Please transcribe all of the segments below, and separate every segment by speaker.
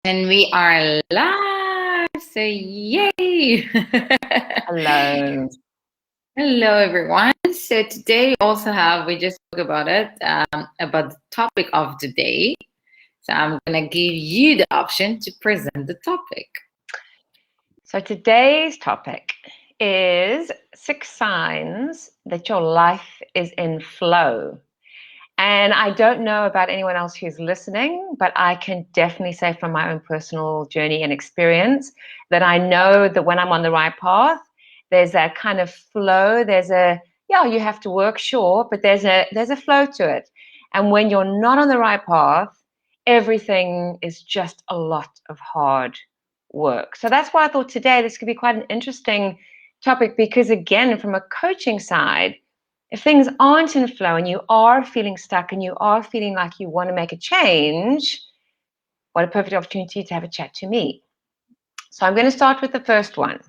Speaker 1: And we are live, so yay!
Speaker 2: Hello.
Speaker 1: Hello, everyone. So today we just spoke about it, about the topic of today. So I'm gonna give you the option to present the topic.
Speaker 2: So today's topic is 6 signs that your life is in flow. And I don't know about anyone else who's listening, but I can definitely say from my own personal journey and experience that I know that when I'm on the right path, there's that kind of flow. You have to work, sure, but there's a flow to it. And when you're not on the right path, everything is just a lot of hard work. So that's why I thought today this could be quite an interesting topic because, again, from a coaching side, if things aren't in flow and you are feeling stuck and you are feeling like you want to make a change, what a perfect opportunity to have a chat to me. So I'm going to start with the first one.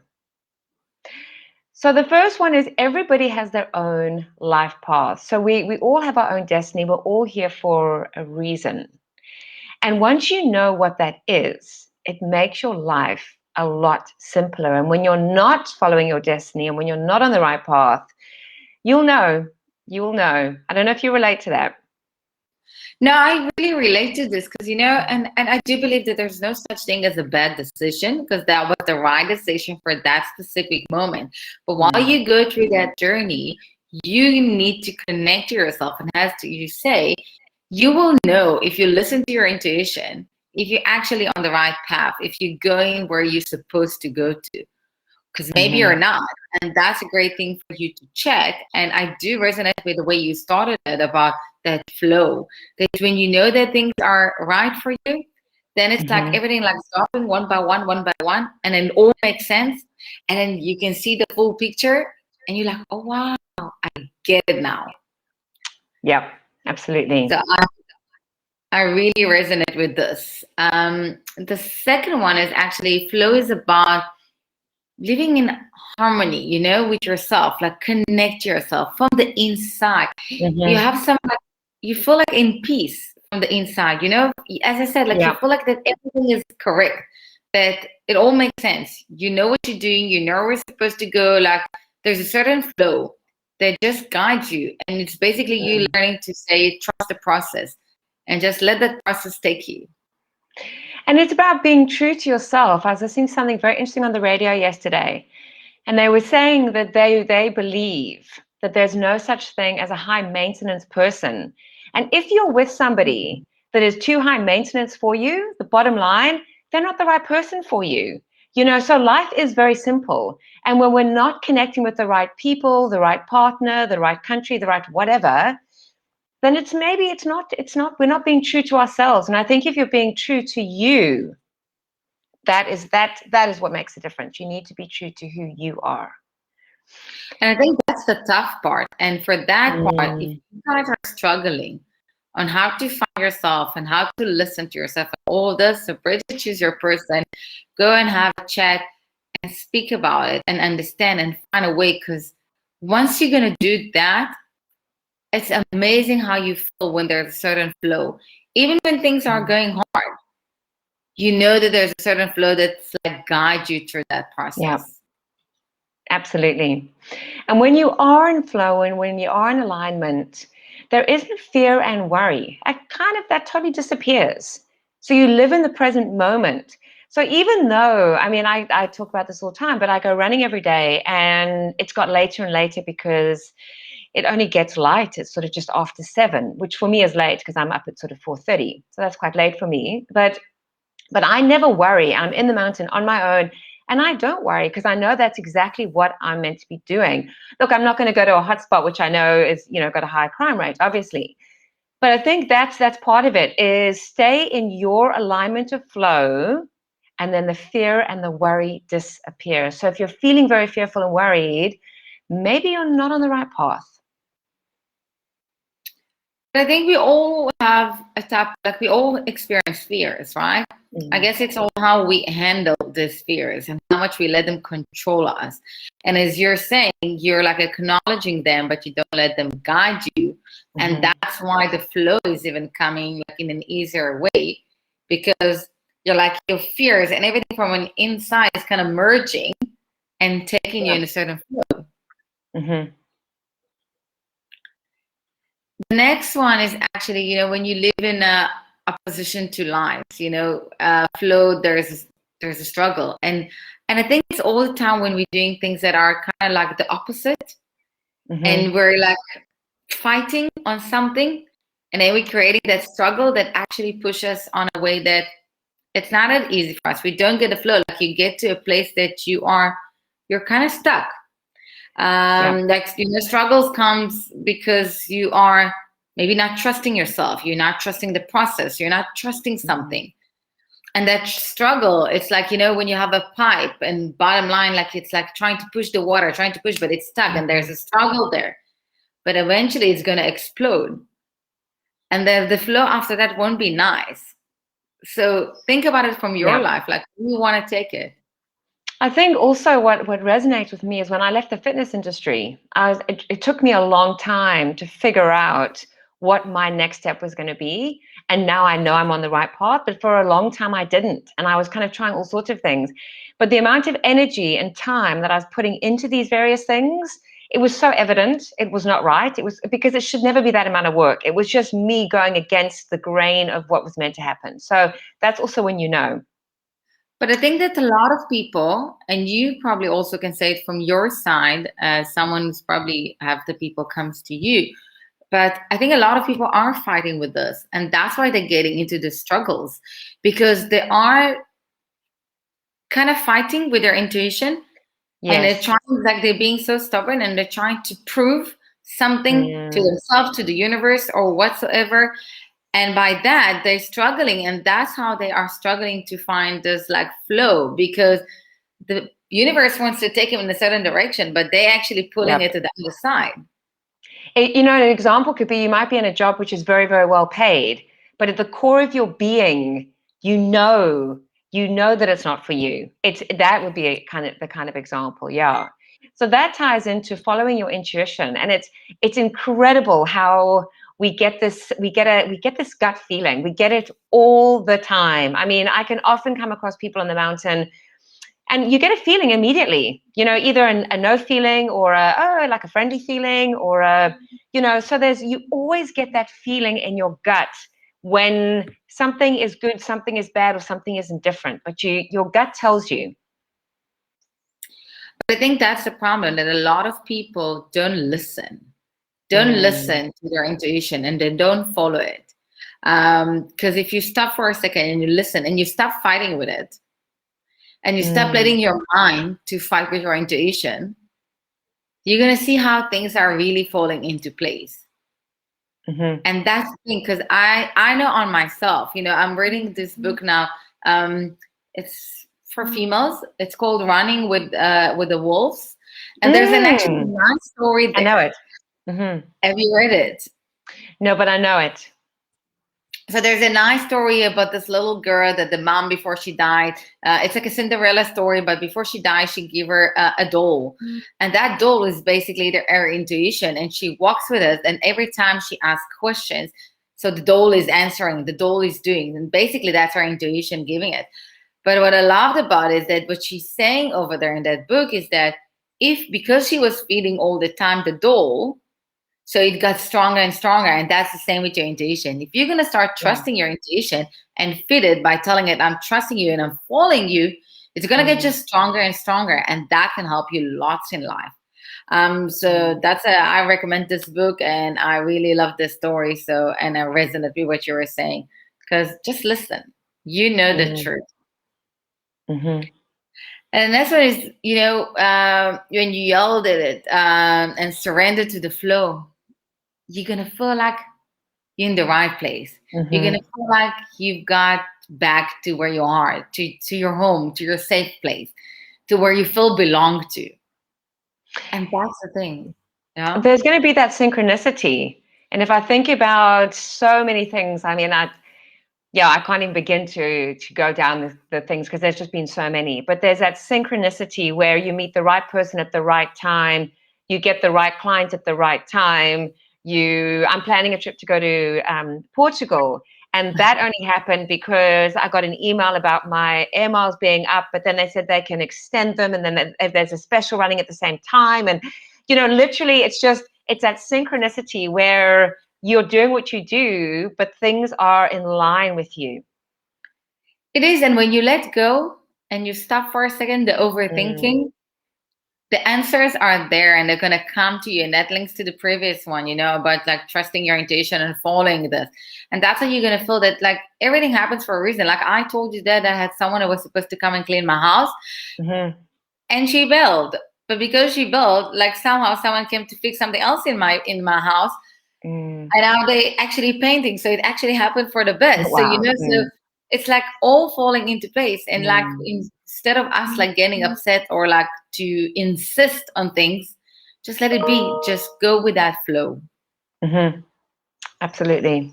Speaker 2: So the first one is everybody has their own life path. So we all have our own destiny. We're all here for a reason. And once you know what that is, it makes your life a lot simpler. And when you're not following your destiny and when you're not on the right path, you'll know. You'll know. I don't know if you relate to that.
Speaker 1: No, I really relate to this because and I do believe that there's no such thing as a bad decision because that was the right decision for that specific moment. But while you go through that journey, you need to connect to yourself, and as you say, you will know if you listen to your intuition, if you're actually on the right path, if you're going where you're supposed to go to. Because maybe you're not, and that's a great thing for you to check. And I do resonate with the way you started it about that flow. That when you know that things are right for you, then it's like everything like stopping one by one, and then it all makes sense. And then you can see the full picture, and you're like, oh wow, I get it now.
Speaker 2: Yep, absolutely.
Speaker 1: So I really resonate with this. The second one is actually flow is about living in harmony, with yourself, like connect yourself from the inside. You have you feel like in peace from the inside, as I said, like you feel like that everything is correct, that it all makes sense. You know what you're doing, you know where you're supposed to go. Like there's a certain flow that just guides you. And it's basically you learning to say, trust the process and just let that process take you.
Speaker 2: And it's about being true to yourself. I was listening to something very interesting on the radio yesterday, and they were saying that they believe that there's no such thing as a high maintenance person. And if you're with somebody that is too high maintenance for you, the bottom line, they're not the right person for you. So life is very simple. And when we're not connecting with the right people, the right partner, the right country, the right whatever, then we're not being true to ourselves. And I think if you're being true to you, that is what makes a difference. You need to be true to who you are.
Speaker 1: And I think that's the tough part. And for that part, if you guys are struggling on how to find yourself and how to listen to yourself and all this, so Bridget, choose your person, go and have a chat and speak about it and understand and find a way. Because once you're going to do that, it's amazing how you feel when there's a certain flow. Even when things are going hard, you know that there's a certain flow that's like guides you through that process.
Speaker 2: Yeah. Absolutely. And when you are in flow and when you are in alignment, there isn't fear and worry. That totally disappears. So you live in the present moment. So even though, I talk about this all the time, but I go running every day and it's got later and later because it only gets light. It's sort of just after 7, which for me is late because I'm up at sort of 4:30. So that's quite late for me. But I never worry. I'm in the mountain on my own. And I don't worry because I know that's exactly what I'm meant to be doing. Look, I'm not going to go to a hotspot, which I know is, got a high crime rate, obviously. But I think that's part of it, is stay in your alignment of flow, and then the fear and the worry disappear. So if you're feeling very fearful and worried, maybe you're not on the right path.
Speaker 1: I think we all have we all experience fears, right? I guess it's all how we handle these fears and how much we let them control us. And as you're saying, you're like acknowledging them, but you don't let them guide you. And that's why the flow is even coming like in an easier way, because you're like your fears and everything from an inside is kind of merging and taking you
Speaker 2: Yeah.
Speaker 1: in a certain flow.
Speaker 2: Mm-hmm.
Speaker 1: The next one is actually, when you live in a opposition to life, flow, there's a struggle. And I think it's all the time when we're doing things that are kind of like the opposite,
Speaker 2: Mm-hmm.
Speaker 1: and we're like fighting on something, and then we're creating that struggle that actually pushes us on a way that it's not that easy for us. We don't get a flow. Like you get to a place that you're kind of stuck.
Speaker 2: Yeah.
Speaker 1: Like struggles comes because you are maybe not trusting yourself. You're not trusting the process. You're not trusting
Speaker 2: Mm-hmm.
Speaker 1: something. And that struggle, it's like, when you have a pipe, and bottom line, like it's like trying to push the water, trying to push, but it's stuck, and there's a struggle there. But eventually it's going to explode. And then the flow after that won't be nice. So think about it from your
Speaker 2: Yeah.
Speaker 1: life. Like, you want to take it.
Speaker 2: I think also what resonates with me is when I left the fitness industry, it took me a long time to figure out what my next step was going to be. And now I know I'm on the right path, but for a long time I didn't. And I was kind of trying all sorts of things. But the amount of energy and time that I was putting into these various things, it was so evident it was not right. It was because it should never be that amount of work. It was just me going against the grain of what was meant to happen. So that's also when you know.
Speaker 1: But I think that a lot of people, and you probably also can say it from your side, as someone who's probably have the people comes to you. But I think a lot of people are fighting with this, and that's why they're getting into the struggles, because they are kind of fighting with their intuition, and they're
Speaker 2: Yes.
Speaker 1: trying, like they're being so stubborn, and they're trying to prove something to
Speaker 2: Mm.
Speaker 1: themselves, to the universe, or whatsoever. And by that, they're struggling, and that's how they are struggling to find this like flow, because the universe wants to take them in a certain direction, but they actually pulling it
Speaker 2: Yep.
Speaker 1: to the other side.
Speaker 2: An example could be you might be in a job which is very, very well paid, but at the core of your being, you know that it's not for you. That would be the kind of example, yeah. So that ties into following your intuition, and it's incredible how we get this gut feeling. We get it all the time. I mean, I can often come across people on the mountain and you get a feeling immediately, either a no feeling or like a friendly feeling or so you always get that feeling in your gut when something is good, something is bad, or something is indifferent, but your gut tells you.
Speaker 1: But I think that's the problem, that a lot of people don't
Speaker 2: Mm,
Speaker 1: listen to their intuition, and they don't follow it. Because if you stop for a second and you listen and you stop fighting with it, and you stop
Speaker 2: mm,
Speaker 1: letting your mind to fight with your intuition, you're going to see how things are really falling into place.
Speaker 2: mm-hmm,
Speaker 1: And that's the thing, because I know on myself, I'm reading this book now. It's for females. It's called Running with the Wolves. And there's an actually
Speaker 2: mm.
Speaker 1: nice story
Speaker 2: I know
Speaker 1: there.
Speaker 2: it. Mm-hmm.
Speaker 1: Have you read it?
Speaker 2: No, but I know it.
Speaker 1: So there's a nice story about this little girl that the mom, before she died, it's like a Cinderella story, but before she died, she gave her a doll. And that doll is basically her intuition. And she walks with it. And every time she asks questions, so the doll is answering, the doll is doing. And basically that's her intuition giving it. But what I loved about it is that what she's saying over there in that book is that because she was feeding all the time the doll, so it got stronger and stronger. And that's the same with your intuition. If you're going to start
Speaker 2: Yeah.
Speaker 1: trusting your intuition and fit it by telling it, I'm trusting you and I'm following you, it's going to get just stronger and stronger. And that can help you lots in life. So I recommend this book, and I really love this story. So, and I resonate with what you were saying, because just listen, the
Speaker 2: Mm,
Speaker 1: truth.
Speaker 2: mm-hmm.
Speaker 1: And that's what is, when you yelled at it and surrender to the flow, you're going to feel like you're in the right place. You're
Speaker 2: Mm-hmm.
Speaker 1: gonna feel like you've got back to where you are, to your home, to your safe place, to where you feel belong to. And that's the thing. Yeah.
Speaker 2: There's going to be that synchronicity. And if I think about so many things, I mean, I can't even begin to go down the things because there's just been so many. But there's that synchronicity where you meet the right person at the right time, you get the right client at the right time. I'm planning a trip to go to Portugal, And that only happened because I got an email about my air miles being up, but then they said they can extend them. And then if there's a special running at the same time. And, literally it's that synchronicity where you're doing what you do, but things are in line with you.
Speaker 1: It is. And when you let go and you stop for a second, the overthinking, the answers are there and they're going to come to you. And that links to the previous one, about like trusting your intuition and following this. And that's how you're going to feel that like everything happens for a reason. Like I told you that I had someone who was supposed to come and clean my house and she bailed. But because she bailed, like somehow someone came to fix something else in my house. And now they actually painting. So it actually happened for the best.
Speaker 2: Wow.
Speaker 1: So, so it's like all falling into place. And like instead of us like getting upset or like to insist on things, just let it be. Just go with that flow.
Speaker 2: Absolutely.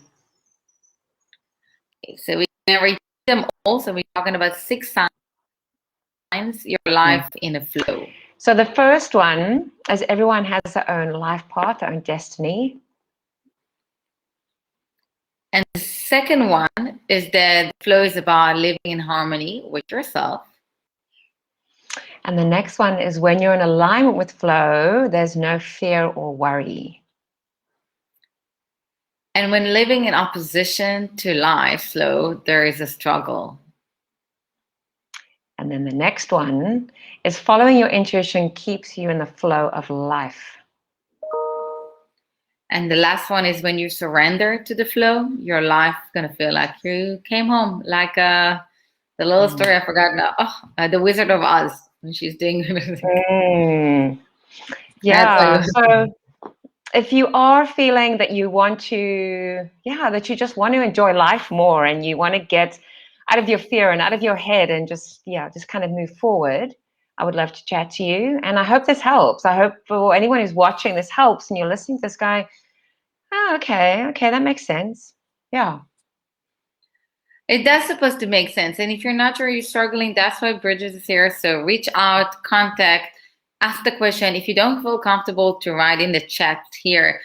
Speaker 1: Okay, so we're going to read them all. So we're talking about 6 signs your life in a flow.
Speaker 2: So the first one is everyone has their own life path, their own destiny.
Speaker 1: And the second one is that flow is about living in harmony with yourself.
Speaker 2: And the next one is when you're in alignment with flow, there's no fear or worry.
Speaker 1: And when living in opposition to life flow, there is a struggle.
Speaker 2: And then the next one is following your intuition keeps you in the flow of life.
Speaker 1: And the last one is when you surrender to the flow, your life is going to feel like you came home. Like the little story I forgot now. The Wizard of Oz. When she's doing
Speaker 2: Yeah. So if you are feeling that you want to, that you just want to enjoy life more and you want to get out of your fear and out of your head and just kind of move forward, I would love to chat to you. And I hope this helps. I hope for anyone who's watching this helps and you're listening to this guy. Oh, okay, that makes sense. Yeah.
Speaker 1: It does supposed to make sense. And if you're not sure you're struggling, that's why Bridget is here. So reach out, contact, ask the question. If you don't feel comfortable to write in the chat here,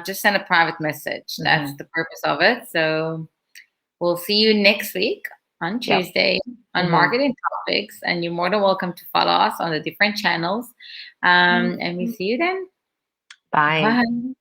Speaker 1: just send a private message. That's the purpose of it. So we'll see you next week on Tuesday on marketing topics. And you're more than welcome to follow us on the different channels. And we see you then.
Speaker 2: Bye.
Speaker 1: Bye.